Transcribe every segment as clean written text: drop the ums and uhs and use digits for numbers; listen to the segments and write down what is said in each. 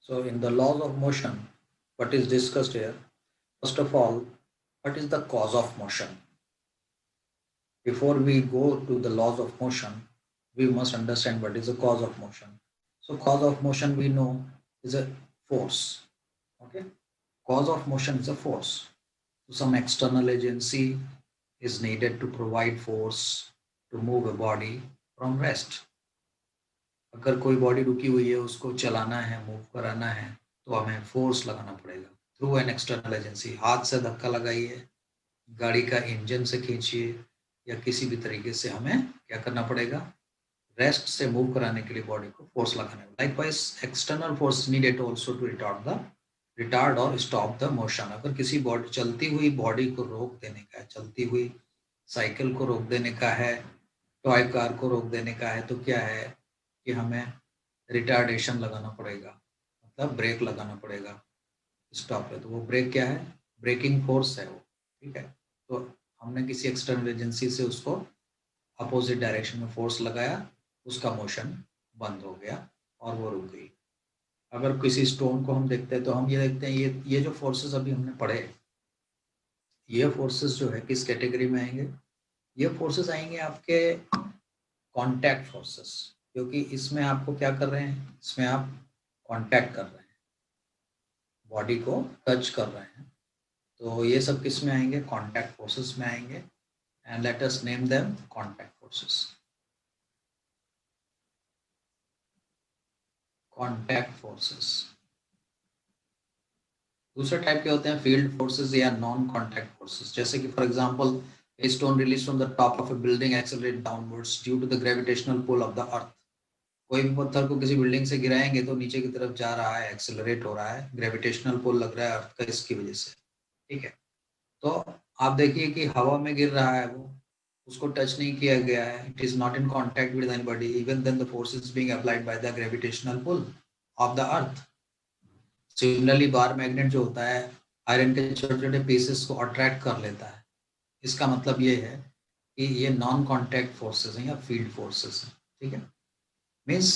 So in the laws of motion, what is discussed here? First of all, what is the cause of motion? Before we go to the laws of motion, we must understand what is the cause of motion. So cause of motion we know is a force. Okay, cause of motion is a force. So some external agency is needed to provide force to move a body from rest. अगर कोई body रुकी हुई है उसको चलाना है, move कराना है, तो हमें फोर्स लगाना पड़ेगा थ्रू एन एक्सटर्नल एजेंसी. हाथ से धक्का लगाइए, गाड़ी का इंजन से खींचिए, या किसी भी तरीके से हमें क्या करना पड़ेगा, रेस्ट से मूव कराने के लिए बॉडी को फोर्स लगाना है. Likewise external force needed also to retard और स्टॉप द मोशन. अगर किसी बॉडी चलती हुई बॉडी को रोक देने का है, चलती हुई साइकिल को रोक देने का है, टॉय कार को रोक देने का है, तो क्या है कि हमें रिटार्डेशन लगाना पड़ेगा, मतलब ब्रेक लगाना पड़ेगा स्टॉप पे. तो वो ब्रेक क्या है, ब्रेकिंग फोर्स है वो. ठीक है, तो हमने किसी एक्सटर्नल एजेंसी से उसको अपोजिट डायरेक्शन में फोर्स लगाया, उसका मोशन बंद हो गया और वो रुक गई. अगर किसी स्टोन को हम देखते हैं तो हम ये देखते हैं ये जो फोर्सेस अभी हमने पढ़े, ये फोर्सेस जो है किस कैटेगरी में आएंगे? ये फोर्सेस आएंगे आपके कॉन्टैक्ट फोर्सेस, क्योंकि इसमें आपको क्या कर रहे हैं, इसमें आप कॉन्टैक्ट कर रहे हैं, बॉडी को टच कर रहे हैं. तो ये सब किस में आएंगे? कॉन्टैक्ट फोर्सेस में आएंगे. And let us name them contact forces. Contact forces. दूसरे टाइप के होते हैं फील्ड फोर्सेस या नॉन कॉन्टैक्ट फोर्सेस. जैसे कि for example a stone released from the top of a building accelerate downwards due to the gravitational pull of the earth. कोई भी पत्थर को किसी बिल्डिंग से गिराएंगे तो नीचे की तरफ जा रहा है, एक्सेलरेट हो रहा है, ग्रेविटेशनल पुल लग रहा है अर्थ का, इसकी वजह से. ठीक है, तो आप देखिए कि हवा में गिर रहा है, वो उसको टच नहीं किया गया है, it is not in contact with anybody, even then the force is being applied by the gravitational pull of the earth. Similarly bar magnet जो होता है, आयरन के छोटे छोटे पीसेस को अट्रैक्ट कर लेता है. इसका मतलब ये है कि ये नॉन कॉन्टैक्ट फोर्सेस हैं या फील्ड फोर्सेस हैं. ठीक है, means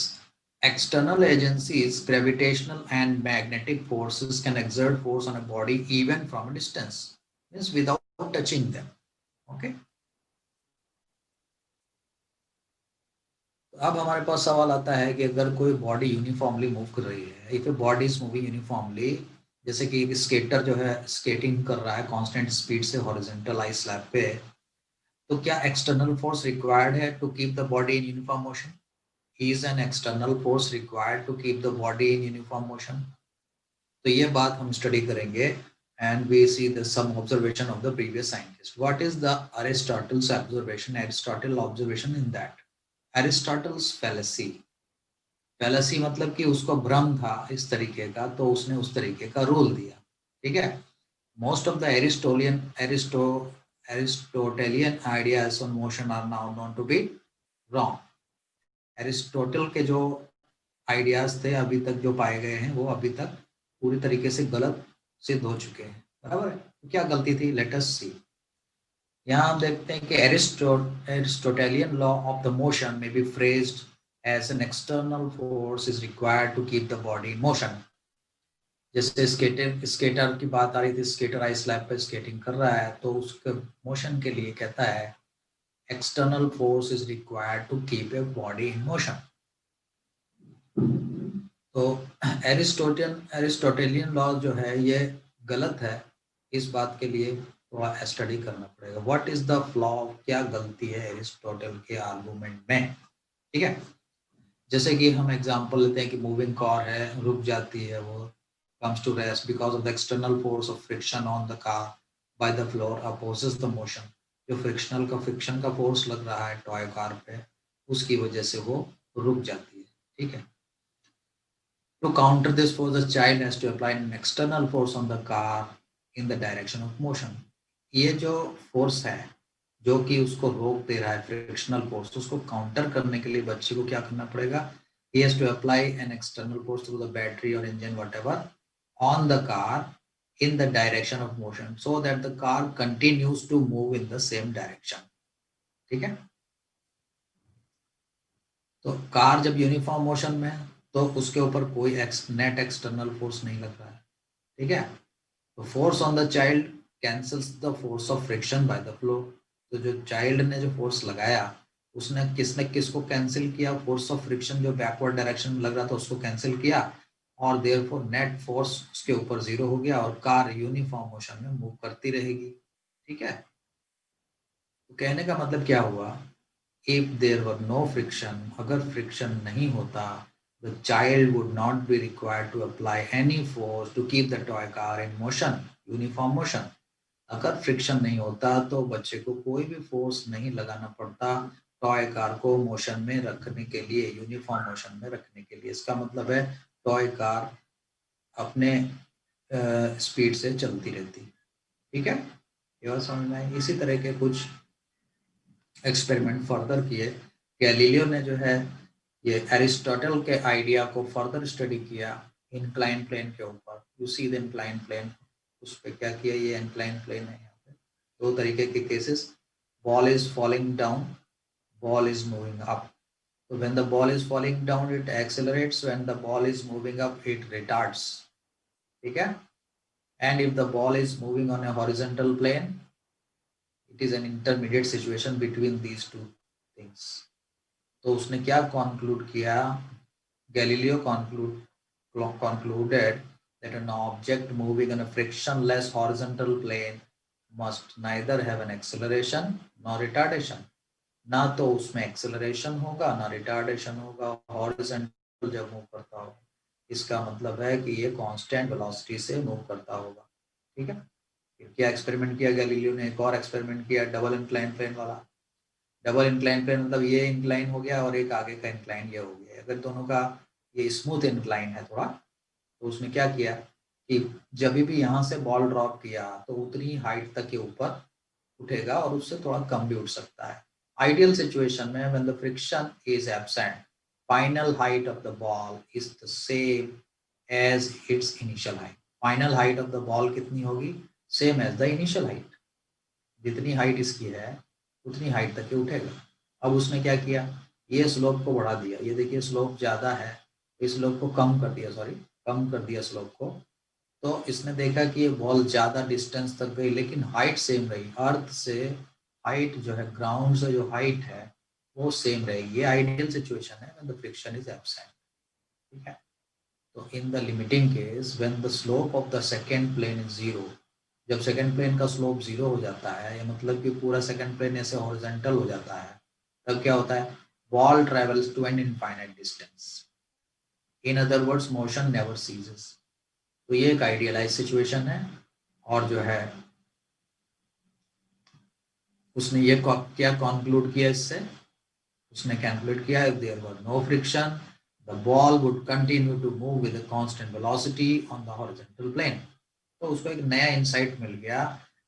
external agencies, gravitational and magnetic forces can exert force on a body even from a distance, means without touching them. Okay, अब हमारे पास सवाल आता है कि अगर कोई बॉडी यूनिफॉर्मली मूव कर रही है, if a body is moving uniformly, जैसे कि एक स्केटर जो है स्केटिंग कर रहा है कांस्टेंट स्पीड से हॉरिजॉन्टल आइस स्लैब पे, तो क्या एक्सटर्नल फोर्स रिक्वायर्ड है to keep the body in uniform motion? Is an external force required to keep the body in uniform motion? तो ये बात हम स्टडी करेंगे and we see the some observation of the previous scientist. What is the Aristotle's observation? Aristotle observation in that Aristotle's fallacy. fallacy मतलब कि उसको भ्रम था इस तरीके का, तो उसने उस तरीके का रूल दिया. ठीक है, most of the Aristotelian ideas on motion are now known to be wrong. Aristotle के जो आइडियाज थे अभी तक जो पाए गए हैं वो अभी तक पूरी तरीके से गलत सिद्ध हो चुके हैं. बराबर है, तो क्या गलती थी? Let us see. यहाँ हम देखते हैं कि Aristotelian law of the motion में be phrased as an external force is required to keep the body in motion. जैसे स्केटर की बात आ रही थी, स्केटर आइस स्लैब पे स्केटिंग कर रहा है, तो उसके मोशन के लिए कहता है external force is required to keep a body in motion. तो एरिस्टोटेलियन लॉ जो है ये गलत है. इस बात के लिए थोड़ा स्टडी करना पड़ेगा. व्हाट इज द फ्लॉ, क्या गलती है एरिस्टोटल के आर्गुमेंट में? ठीक है, जैसे कि हम एग्जांपल लेते हैं कि मूविंग कार है, रुक जाती है, वो comes to rest because of the external force of friction on the car by the floor opposes the motion. जो फ्रिक्शन का फोर्स लग रहा है टॉय कार पे, उसकी वजह से वो रुक जाती है. ठीक है, to counter this force the child has to apply an external force on the car in the direction of motion. ये जो फोर्स है जो कि उसको रोक दे रहा है, फ्रिक्शनल फोर्स, उसको काउंटर करने के लिए बच्चे को क्या करना पड़ेगा? he has to apply an external force through the battery or engine whatever on the car in the direction of motion so that the car continues to move in the same direction. ठीक है, तो car जब uniform motion में तो उसके ऊपर कोई net external force नहीं लग रहा है, ठीक है। तो force on the child cancels the force of friction by the flow. तो जो चाइल्ड ने जो फोर्स लगाया, उसने किसने किसको कैंसिल किया, फोर्स ऑफ फ्रिक्शन जो बैकवर्ड डायरेक्शन में लग रहा था उसको कैंसिल किया, और देयरफॉर नेट फोर्स उसके ऊपर जीरो हो गया और कार यूनिफॉर्म मोशन में मूव करती रहेगी, ठीक है। तो कहने का मतलब क्या हुआ, if there were no friction, अगर फ्रिक्शन नहीं होता, the child would not be required to apply any force to keep the toy car in motion, uniform motion. अगर फ्रिक्शन नहीं होता तो बच्चे को कोई भी फोर्स नहीं लगाना पड़ता टॉय कार को मोशन में रखने के लिए, यूनिफॉर्म मोशन में रखने के लिए। इसका मतलब है टॉय कार अपने स्पीड से चलती रहती, ठीक है। ये बात समझ में आई। इसी तरह के कुछ एक्सपेरिमेंट फर्दर किए गैलीलियो ने, जो है ये एरिस्टोटल के आइडिया को फर्दर स्टडी किया इंक्लाइन प्लेन के ऊपर। You see the incline plane, उस पर क्या किया, ये इंक्लाइन प्लेन है। यहाँ पे दो तरीके के cases, ball is falling down, ball is moving up. So when the ball is falling down, it accelerates. When the ball is moving up, it retards. ठीक है? And if the ball is moving on a horizontal plane, it is an intermediate situation between these two things. तो उसने क्या conclude किया? Galileo concluded that an object moving on a frictionless horizontal plane must neither have an acceleration nor retardation. ना तो उसमें acceleration होगा ना retardation होगा, हॉरिजॉन्टल जब मूव करता होगा। इसका मतलब है कि ये कांस्टेंट वेलोसिटी से मूव करता होगा, ठीक है। फिर क्या एक्सपेरिमेंट किया गैलीलियो ने, एक और एक्सपेरिमेंट किया डबल इंक्लाइन प्लेन वाला। डबल इंक्लाइन प्लेन मतलब ये इंक्लाइन हो गया और एक आगे का इंक्लाइन ये हो गया। अगर दोनों का ये स्मूथ इंक्लाइन है थोड़ा, तो उसने क्या किया कि जब भी यहाँ से बॉल ड्रॉप किया तो उतनी हाइट तक के ऊपर उठेगा और उससे थोड़ा कम भी उठ सकता है। Ideal situation में when the friction is absent, final height of the ball is the same as its initial height. Final height of the ball कितनी होगी, same as the initial height. जितनी हाइट इसकी है उतनी हाइट तक के उठेगा। अब उसने क्या किया, ये स्लोप को बढ़ा दिया, ये देखिए स्लोप ज्यादा है, इस स्लोप को कम कर दिया, कम कर दिया स्लोप को। तो इसने देखा कि ये बॉल ज्यादा डिस्टेंस तक गई लेकिन हाइट सेम रही, अर्थ से हाइट जो है, ग्राउंड से जो हाइट है वो सेम रहेगी। ये आइडियल सिचुएशन है when the friction is absent, ठीक है। तो in the limiting case when the slope of the second plane is zero, जब सेकंड प्लेन का स्लोप जीरो हो जाता है, या मतलब कि पूरा सेकंड प्लेन ऐसे हॉरिजॉन्टल हो जाता है, तब क्या होता है, ball travels to an infinite distance. In other words motion never ceases. तो ये एक आइडियलाइज सिचुएशन है। और जो है उसने ये क्या कंक्लूड किया इससे, उसने कैलकुलेट किया if there were no friction the ball would continue to move with a constant velocity on the horizontal plane. तो उसको एक नया इंसाइट मिल गया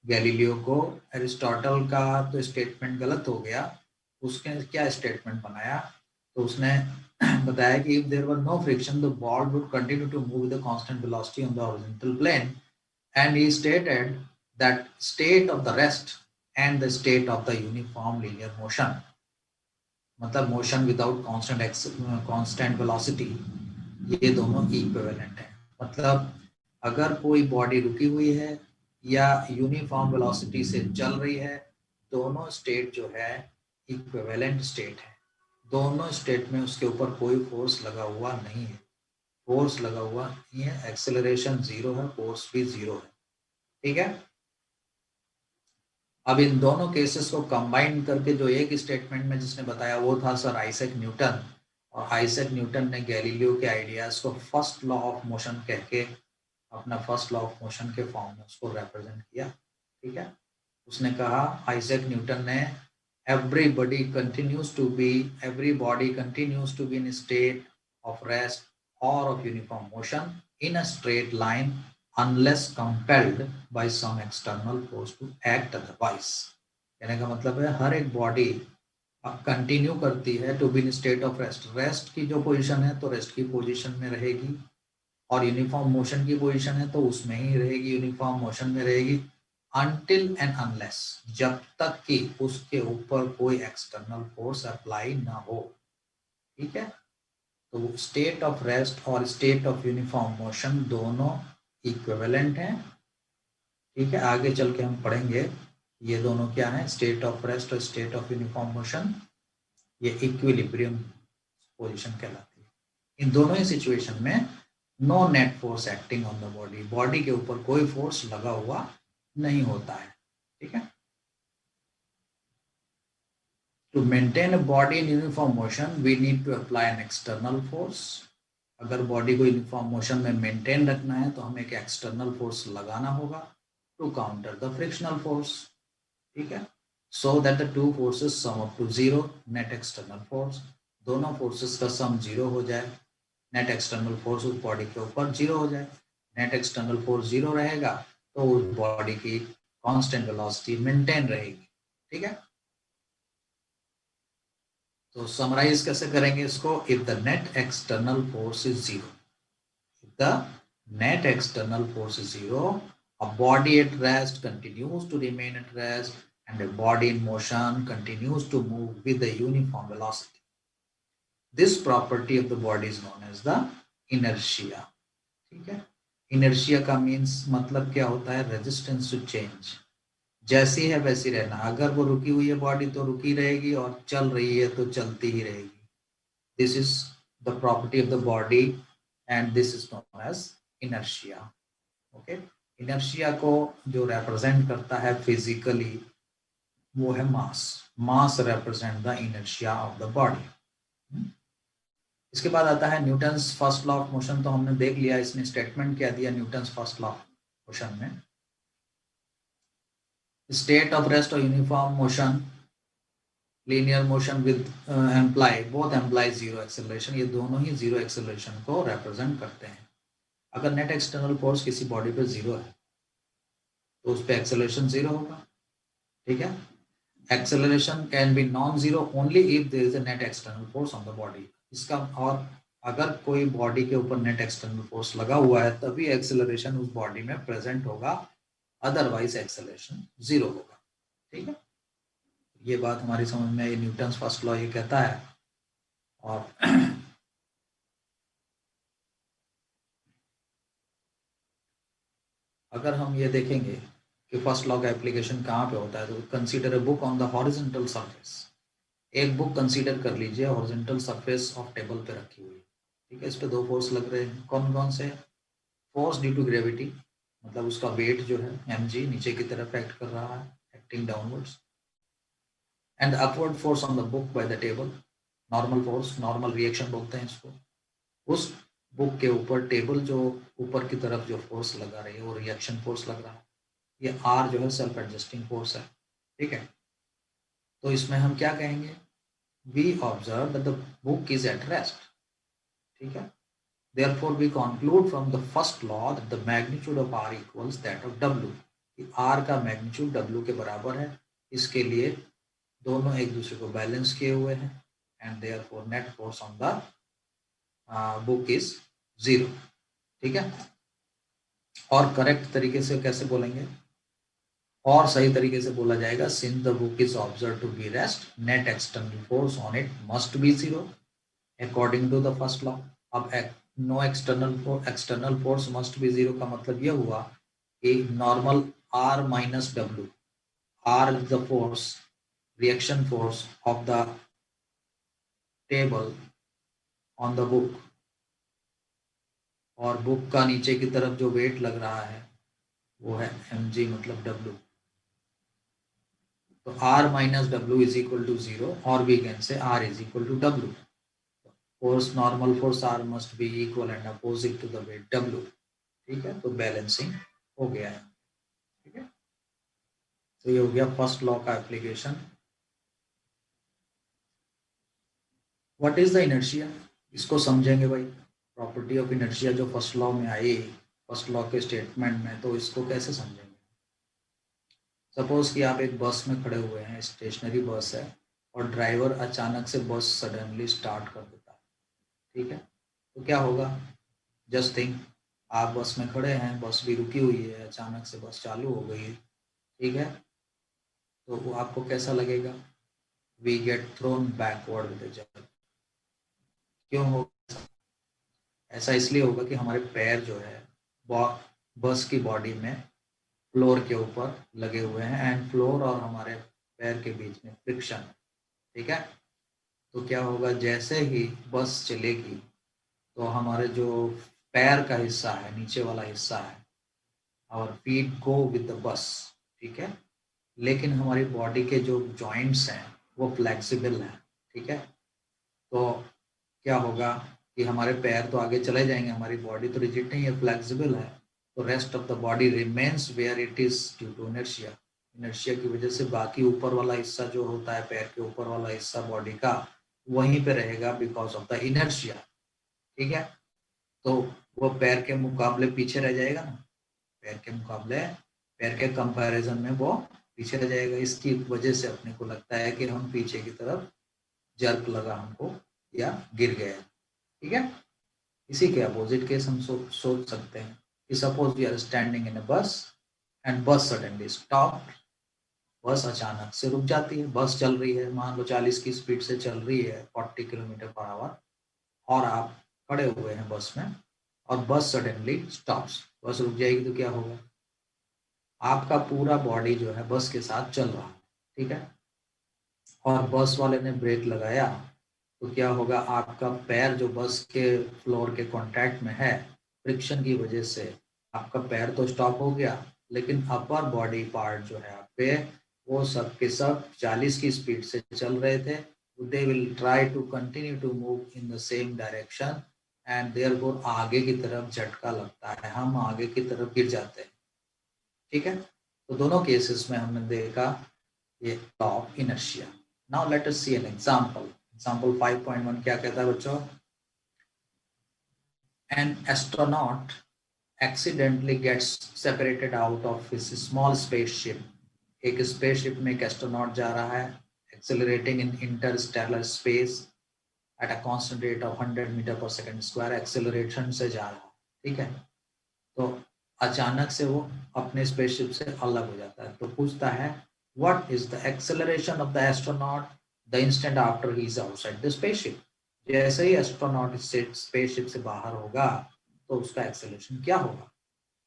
गैलीलियो को। एरिस्टोटल का तो स्टेटमेंट गलत हो गया, उसने क्या स्टेटमेंट बनाया, तो उसने बताया कि if there were no friction the ball would continue to move with a constant velocity on the horizontal plane, and he stated that state of the rest and the state of the uniform linear motion, मतलब motion without constant velocity, ये दोनों equivalent है। मतलब अगर कोई body रुकी हुई है या यूनिफॉर्म वेलोसिटी से चल रही है, दोनों स्टेट जो है इक्विवेलेंट स्टेट है। दोनों स्टेट में उसके ऊपर कोई फोर्स लगा हुआ नहीं है, फोर्स लगा हुआ नहीं है, एक्सेलरेशन जीरो है, फोर्स भी जीरो है, ठीक है। अब इन दोनों केसेस को कंबाइन करके जो एक स्टेटमेंट में जिसने बताया वो था सर आइजैक न्यूटन। और आइजैक न्यूटन ने गैलीलियो के आइडियाज को फर्स्ट लॉ ऑफ मोशन कह के अपना फर्स्ट लॉ ऑफ मोशन के फॉर्म में उसको रिप्रेजेंट किया, ठीक है। उसने कहा आइजैक न्यूटन ने everybody continues to be in a state of rest or of uniform motion in a straight line unless compelled by some external force to act otherwise। कहने का मतलब है हर एक बॉडी कंटिन्यू करती है to be in state of rest, rest की जो position है तो रेस्ट की पोजीशन में रहेगी, और यूनिफॉर्म मोशन की पोजीशन है तो उसमें ही रहेगी, यूनिफॉर्म मोशन में रहेगी, अनटिल एंड अनलेस, जब तक कि उसके ऊपर कोई एक्सटर्नल फोर्स अप्लाई ना हो, ठीक है। तो स्टेट ऑफ रेस्ट और स्टेट ऑफ यूनिफॉर्म मोशन दोनों इक्विवेलेंट हैं, ठीक है। आगे चल के हम पढ़ेंगे ये दोनों क्या है, स्टेट ऑफ रेस्ट और स्टेट ऑफ यूनिफॉर्म मोशन, ये इक्विलिब्रियम पोजीशन कहलाती है। इन दोनों ही सिचुएशन में no net force acting on the body, body के ऊपर कोई फोर्स लगा हुआ नहीं होता है, ठीक है। To maintain a body in uniform motion, we need to apply an external force. अगर बॉडी को यूनिफॉर्म मोशन में मेंटेन रखना है तो हमें एक एक्सटर्नल फोर्स लगाना होगा to counter the frictional force, ठीक है। So that the two forces sum up to zero, net external force, दोनों फोर्सेस का सम जीरो हो जाए, नेट एक्सटर्नल फोर्स उस बॉडी के ऊपर जीरो हो जाए। नेट एक्सटर्नल फोर्स जीरो रहेगा तो उस बॉडी की कांस्टेंट वेलोसिटी मेंटेन रहेगी, ठीक है। तो समराइज कैसे करेंगे इसको, if the net external force is zero, if the net external force is zero, a body at rest continues to remain at rest and a body in motion continues to move with a uniform velocity. This property of the body is known as the inertia, ठीक है। inertia का means मतलब क्या होता है, resistance to change, जैसी है वैसी रहना। अगर वो रुकी हुई है बॉडी तो रुकी रहेगी और चल रही है तो चलती ही रहेगी। This is the property of the body and this is known as inertia, okay. Inertia को जो रिप्रेजेंट करता है फिजिकली वो है mass, mass represent the inertia of the body. इसके बाद आता है Newton's first law of motion, तो हमने देख लिया, इसने स्टेटमेंट क्या दिया Newton's first law of motion में, स्टेट ऑफ रेस्ट और uniform motion, linear motion with imply, both employee zero acceleration, ये दोनों ही जीरो एक्सेलरेशन को रिप्रेजेंट करते हैं। अगर नेट एक्सटर्नल फोर्स किसी बॉडी पे जीरो है तो उस पर एक्सेलरेशन जीरो होगा, ठीक है। Acceleration can be non zero only if there is a net external force on the body, इसका, और अगर कोई बॉडी के ऊपर नेट एक्सटर्नल फोर्स लगा हुआ है तभी एक्सेलरेशन उस बॉडी में प्रेजेंट होगा, अदरवाइज एक्सेलरेशन जीरो होगा, ठीक है। ये बात हमारी समझ में, ये न्यूटन्स फर्स्ट लॉ ये कहता है। और अगर हम ये देखेंगे कि फर्स्ट लॉ का एप्लीकेशन कहाँ पे होता है, तो consider a book on the horizontal surface, एक बुक कंसीडर कर लीजिए हॉरिजॉन्टल सरफेस ऑफ टेबल पे रखी हुई, ठीक है। इस पे दो फोर्स लग रहे हैं, कौन कौन से, फोर्स ड्यू टू ग्रेविटी, मतलब उसका वेट जो है mg नीचे की तरफ एक्ट कर रहा है, acting downwards, and upward force on the book by the table, normal force, normal reaction बोलते हैं इसको, उस बुक के ऊपर टेबल जो ऊपर की तरफ जो फोर्स लगा रही है वो रिएक्शन फोर्स लग रहा है, ये आर जो है सेल्फ एडजस्टिंग फोर्स है, ठीक है। तो इसमें हम क्या कहेंगे, we observe that the book is at rest, ठीक है। Therefore, we conclude from the first law that the magnitude of R equals that of W. R का मैग्नीट्यूड W के बराबर है, इसके लिए दोनों एक दूसरे को बैलेंस किए हुए हैं, and therefore net force on the book is zero, ठीक है। और करेक्ट तरीके से कैसे बोलेंगे, और सही तरीके से बोला जाएगा, since the book is observe to be rest, net external force on it must be zero according to the first law. अब no external force must be zero का मतलब यह हुआ कि normal R minus W, R is the force, reaction force of the table on the book, और book का नीचे की तरफ जो वेट लग रहा है वो है mg मतलब W, तो R minus W is equal to zero, और we can say R is equal to W, force normal force R must be equal and opposite to the weight W, ठीक है। तो बैलेंसिंग हो गया है, ठीक है। तो ये हो गया फर्स्ट लॉ का application. What is the inertia, इसको समझेंगे भाई, प्रॉपर्टी ऑफ इनर्शिया जो फर्स्ट लॉ में आई, फर्स्ट लॉ के स्टेटमेंट में, तो इसको कैसे समझेंगे। सपोज कि आप एक बस में खड़े हुए हैं, स्टेशनरी बस है, और ड्राइवर अचानक से बस सडनली स्टार्ट कर देता है, ठीक है। तो क्या होगा, जस्ट थिंक, आप बस में खड़े हैं, बस भी रुकी हुई है, अचानक से बस चालू हो गई, ठीक है। तो वो आपको कैसा लगेगा, we get thrown backward with jump, क्यों हो, ऐसा इसलिए होगा कि हमारे पैर जो है बस की बॉडी में फ्लोर के ऊपर लगे हुए हैं एंड फ्लोर और हमारे पैर के बीच में फ्रिक्शन है, ठीक है। तो क्या होगा, जैसे ही बस चलेगी तो हमारे जो पैर का हिस्सा है, नीचे वाला हिस्सा है, और feet go with the bus, ठीक है। लेकिन हमारी बॉडी के जो जॉइंट्स हैं वो फ्लेक्सिबल हैं, ठीक है। तो क्या होगा कि हमारे पैर तो आगे चले जाएंगे, हमारी बॉडी तो रिजिड नहीं है, फ्लेक्सिबल है। तो rest of the body remains where it is due to inertia. Inertia की वजह से बाकी ऊपर वाला हिस्सा जो होता है, पैर के ऊपर वाला हिस्सा बॉडी का, वहीं पे रहेगा बिकॉज ऑफ द इनर्शिया, ठीक है। तो वो पैर के मुकाबले पीछे रह जाएगा ना, पैर के मुकाबले, पैर के कंपैरिजन में वो पीछे रह जाएगा। इसकी वजह से अपने को लगता है कि हम पीछे की तरफ जर्क लगा हमको या गिर गए, ठीक है। इसी के अपोजिट केस हम सोच सकते हैं कि suppose we are standing in a bus and बस सडनली स्टॉप। बस अचानक से रुक जाती है, बस चल रही है, मान लो 40 की स्पीड से चल रही है, 40 किलोमीटर पर आवर, और आप खड़े हुए हैं बस में और बस सडनली स्टॉप्स। बस रुक जाएगी तो क्या होगा, आपका पूरा बॉडी जो है बस के साथ चल रहा है, ठीक है, और बस वाले ने ब्रेक लगाया तो क्या होगा, आपका पैर जो बस के फ्लोर के कांटेक्ट में है, फ्रिक्शन की वजह से आपका पैर तो स्टॉप हो गया, लेकिन अपर बॉडी पार्ट जो है आप पे, वो सब के सब 40 की स्पीड से चल रहे थे। They will try to continue to move in the same direction and therefore आगे की तरफ झटका लगता है, हम आगे की तरफ गिर जाते हैं, ठीक है। तो दोनों केसेस में हमने देखा ये law of inertia. Now let us see an example. Example 5.1 क्या कहता है बच्चों, an astronaut accidentally gets separated out of his small spaceship। एक स्पेसशिप में एक एस्ट्रोनॉट जा रहा है, accelerating in interstellar space at a constant rate of 100 metre per second square, acceleration से जा रहा है, ठीक है। तो अचानक से वो अपने स्पेसशिप से अलग हो जाता है। तो पूछता है what is the acceleration of the astronaut the instant after he is outside the spaceship. जैसे ही एस्ट्रोनॉट स्पेसशिप से बाहर होगा तो उसका एक्सेलरेशन क्या होगा।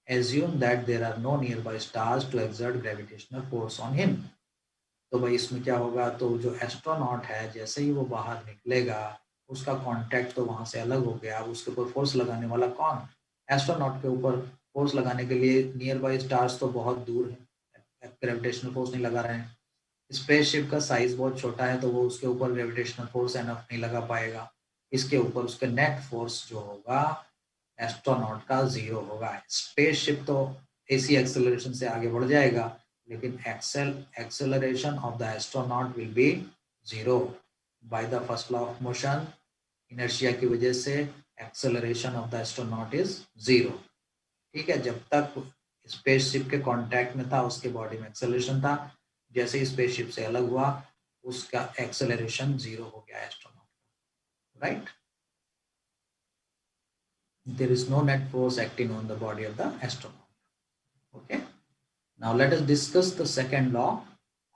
assume that there are no nearby stars to exert gravitational force on him। तो भाई इसमें क्या होगा, तो जो एस्ट्रोनॉट है जैसे ही वो बाहर निकलेगा उसका कांटेक्ट तो वहां से अलग हो गया, अब उसके ऊपर फोर्स लगाने वाला कौन, एस्ट्रोनॉट के ऊपर। फोर्स लगाने के लिए नियर बाई स्टार्स तो बहुत दूर है, ग्रेविटेशनल फोर्स नहीं लगा रहे हैं। स्पेसशिप का साइज बहुत छोटा है तो वो उसके ऊपर ग्रेविटेशनल फोर्स एनफ नहीं लगा पाएगा। इसके ऊपर उसके नेट फोर्स जो होगा एस्ट्रोनॉट का 0 होगा। स्पेसशिप तो एसी एक्सेलरेशन से आगे बढ़ जाएगा, लेकिन acceleration of the astronaut will be 0 by the first law of motion. Inertia की वजह से acceleration of the astronaut is 0, ठीक है। जब तक स्पेसशिप के कांटेक्ट में था उसके बॉडी में एक्सेलरेशन था, जैसे ही स्पेसशिप से अलग हुआ उसका एक्सेलरेशन 0 हो गया astronaut, right. There is no net force acting on the body of the astronaut, okay। Now let us discuss the second law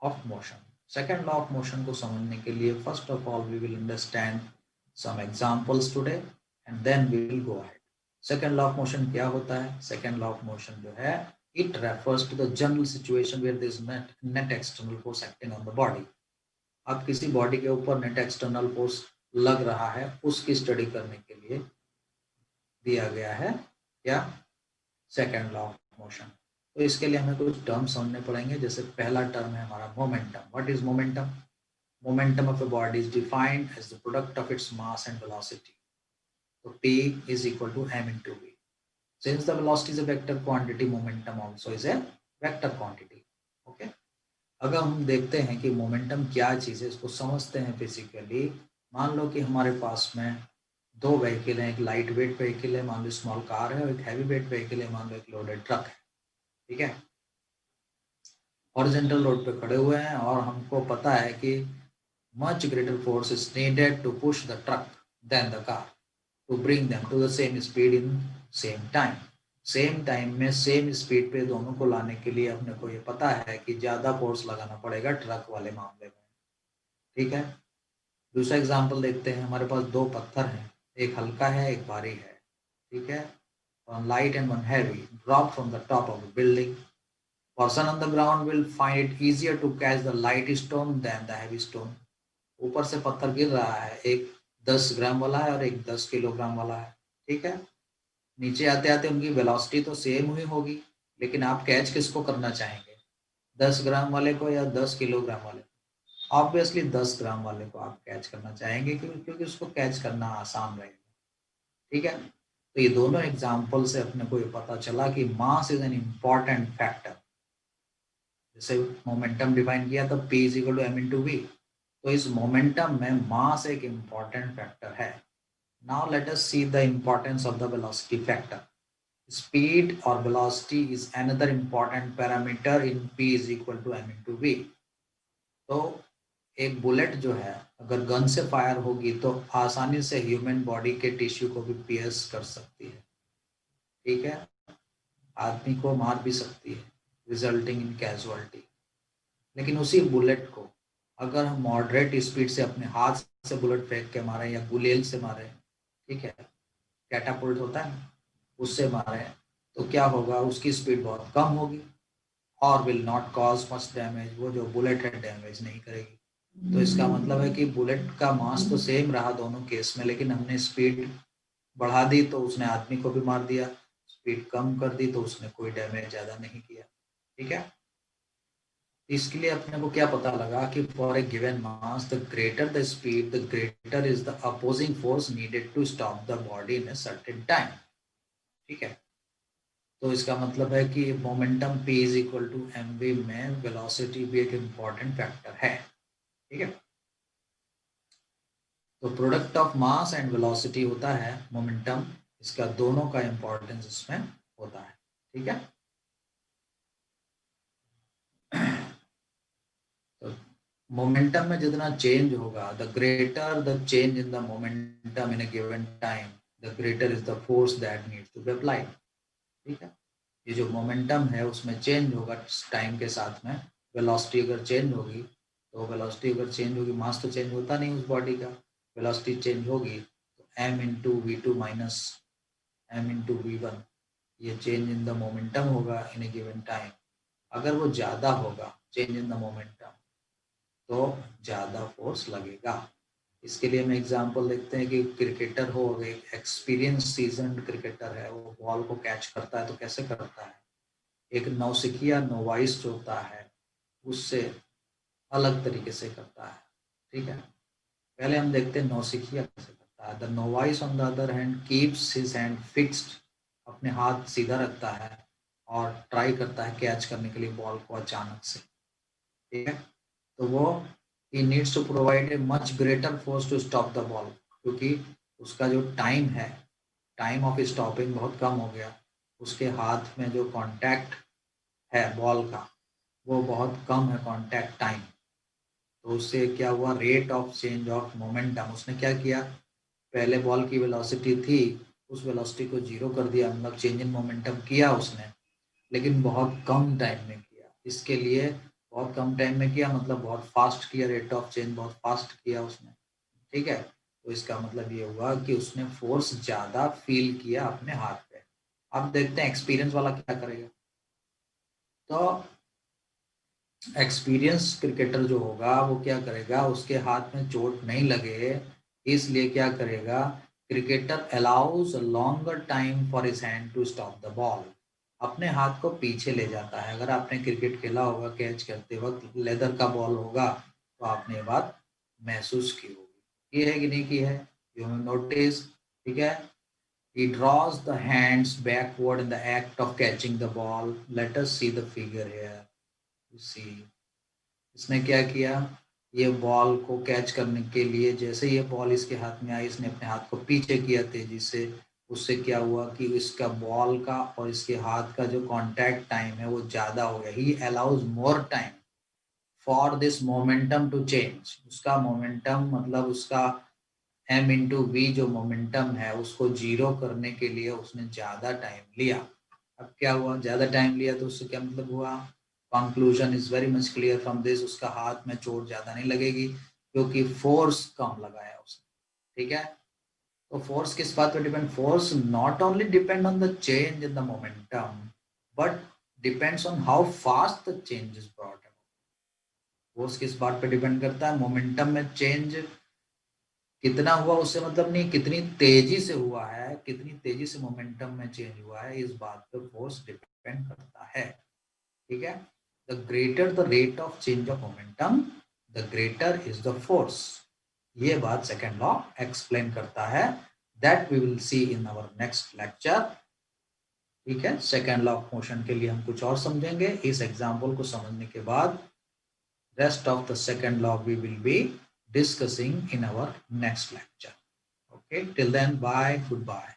of motion। second law of motion को समझने के लिए first of all we will understand some examples today and then we will go ahead। second law of motion क्या होता है, second law of motion जो है it refers to the general situation where there is net external force acting on the body। अब किसी body के ऊपर net external force लग रहा है उसकी स्टडी करने के लिए दिया गया है क्या, सेकेंड लॉ ऑफ मोशन। तो इसके लिए हमें कुछ टर्म समझने पड़ेंगे। जैसे पहला टर्म है हमारा momentum. What is momentum, momentum of a body is defined as the product of its mass and velocity. तो P is equal to m into v। Since the velocity is a vector quantity, momentum also is a vector quantity, okay। अगर हम देखते हैं कि momentum क्या चीज़ है, इसको समझते हैं फिजिकली। मान लो कि हमारे पास में दो व्हीकल हैं, एक लाइट वेट व्हीकल है मान लो स्मॉल कार है, और एक हैवी वेट व्हीकल है मान लो एक लोडेड ट्रक है, ठीक है। हॉरिजॉन्टल रोड पे खड़े हुए हैं और हमको पता है कि much greater force is needed to push the truck than the car to bring them to the same speed in same time. Same time में सेम स्पीड पे दोनों को लाने के लिए अपने को ये पता है कि ज़्यादा फोर्स लगाना पड़ेगा ट्रक वाले मामले में, ठीक है। दूसरा एग्जाम्पल देखते हैं। हमारे पास दो पत्थर हैं, एक हल्का है एक भारी है। ठीक है, one light and one heavy drop from the top of the building. Person on the ground will find it easier to catch the light stone than the heavy stone. ऊपर से पत्थर गिर रहा है, एक 10 ग्राम वाला है और एक 10 किलोग्राम वाला है, ठीक है। नीचे आते आते उनकी वेलोसिटी तो सेम ही होगी, लेकिन आप कैच किसको करना चाहेंगे, 10 ग्राम वाले को या 10 किलोग्राम वाले को? ऑब्वियसली 10 ग्राम वाले को आप कैच करना चाहेंगे, क्योंकि उसको कैच करना आसान रहेगा, ठीक है। तो ये दोनों एग्जाम्पल से अपने को ये पता चला कि mass is an important factor. जैसे मोमेंटम डिफाइन किया था P is equal to m into v, तो इस मोमेंटम में मास एक इम्पॉर्टेंट फैक्टर है। Now let us see the importance of the velocity factor. Speed और velocity is another important parameter in P is equal to m into v. तो एक bullet जो है अगर गन से फायर होगी तो आसानी से ह्यूमन बॉडी के टिश्यू को भी पियर्स कर सकती है, ठीक है, आदमी को मार भी सकती है, रिजल्टिंग इन कैजुअलिटी। लेकिन उसी बुलेट को अगर हम मॉडरेट स्पीड से अपने हाथ से बुलेट फेंक के मारे या गुलेल से मारे, ठीक है, कैटापुल्ट होता है ना, उससे मारे, तो क्या होगा, उसकी स्पीड बहुत कम होगी और will not cause much damage. वो जो बुलेट है डैमेज नहीं करेगी। तो इसका मतलब है कि बुलेट का मास तो सेम रहा दोनों केस में, लेकिन हमने स्पीड बढ़ा दी तो उसने आदमी को भी मार दिया, स्पीड कम कर दी तो उसने कोई डैमेज ज्यादा नहीं किया, ठीक है। इसके लिए अपने को क्या पता लगा कि for a given mass the greater the speed the greater is the opposing force needed to stop the body in a certain time, ठीक है। तो इसका मतलब है कि momentum P is equal to M V में वेलोसिटी भी एक इम्पॉर्टेंट फैक्टर है, ठीक है। तो product of mass and velocity होता है मोमेंटम, इसका दोनों का इंपॉर्टेंस इसमें होता है, ठीक है। तो मोमेंटम में जितना चेंज होगा, the greater the change in the momentum in a given time, the greater is the force that needs to be applied, ठीक है। ये जो मोमेंटम है उसमें चेंज होगा टाइम के साथ में। वेलोसिटी अगर चेंज होगी तो वेलोसिटी अगर चेंज होगी, मास तो चेंज होता नहीं उस बॉडी का, वेलोसिटी चेंज होगी तो m into V two minus m into V one, ये चेंज इन द मोमेंटम होगा इन ए गिवन टाइम। अगर वो ज़्यादा होगा चेंज इन द मोमेंटम तो ज़्यादा फोर्स लगेगा। इसके लिए हम एग्जांपल देखते हैं कि क्रिकेटर हो, एक एक्सपीरियंस सीजन्ड क्रिकेटर है, वो बॉल को कैच करता है तो कैसे करता है, एक नौसिखिया नोवाइस जो होता है उससे अलग तरीके से करता है, ठीक है। पहले हम देखते हैं नौसिखिया कैसे करता है। The novice on the other hand keeps his hand fixed, अपने हाथ सीधा रखता है और ट्राई करता है कैच करने के लिए बॉल को अचानक से, ठीक है। तो वो ही needs to provide a much greater force to stop the ball, क्योंकि उसका जो टाइम है, टाइम ऑफ स्टॉपिंग बहुत कम हो गया, उसके हाथ में जो कांटेक्ट है बॉल का वो बहुत कम है कांटेक्ट टाइम। तो उससे क्या हुआ, rate of change of momentum, उसने क्या किया, पहले बॉल की वेलोसिटी थी, उस वेलोसिटी को जीरो कर दिया, मतलब चेंज इन मोमेंटम किया उसने, लेकिन बहुत कम टाइम में किया। इसके लिए बहुत कम टाइम में किया मतलब बहुत फास्ट किया, रेट ऑफ चेंज बहुत फास्ट किया उसने, ठीक है। तो इसका मतलब ये हुआ कि उसने फोर्स ज्यादा फील किया अपने हाथ पे। अब देखते हैं एक्सपीरियंस वाला क्या करेगा। तो एक्सपीरियंस क्रिकेटर जो होगा वो क्या करेगा, उसके हाथ में चोट नहीं लगे इसलिए क्या करेगा, cricketer allows longer time for his hand to stop the ball, अपने हाथ को पीछे ले जाता है। अगर आपने क्रिकेट खेला होगा, कैच करते वक्त लेदर का बॉल होगा तो आपने ये बात महसूस की होगी, ये है कि नहीं की है, यू नोटिस, ठीक है। He draws the hands backward in the act of catching the ball. Let us see the figure here. You see, इसने क्या किया, ये बॉल को कैच करने के लिए जैसे ये बॉल इसके हाथ में आई, इसने अपने हाथ को पीछे किया तेजी से, उससे क्या हुआ कि इसका बॉल का और इसके हाथ का जो कांटेक्ट टाइम है वो ज्यादा हो गया। He allows more time for this momentum to change, उसका मोमेंटम मतलब उसका m इंटू वी जो मोमेंटम है उसको जीरो करने के लिए उसने ज्यादा टाइम लिया। अब क्या हुआ, ज्यादा टाइम लिया तो उससे क्या मतलब हुआ, conclusion is very much clear from this, उसका हाथ में चोट ज्यादा नहीं लगेगी क्योंकि फोर्स कम लगाया उसने, ठीक है। तो फोर्स किस बात पे depend, force not only depend on the change in the momentum but depends on how fast the change is brought. Force किस बात पे डिपेंड करता है, मोमेंटम में चेंज कितना हुआ उससे मतलब नहीं, कितनी तेजी से हुआ है, कितनी तेजी से मोमेंटम में चेंज हुआ है, इस बात पे फोर्स डिपेंड करता है। ठीक है, the greater the rate of change of momentum the greater is the force. ये बात सेकेंड लॉ एक्सप्लेन करता है, that we will see in our next lecture. ठीक है, सेकेंड लॉ ऑफ मोशन के लिए हम कुछ और समझेंगे। इस एग्जाम्पल को समझने के बाद rest of the second law we will be discussing in our next lecture. Okay, till then, bye, goodbye.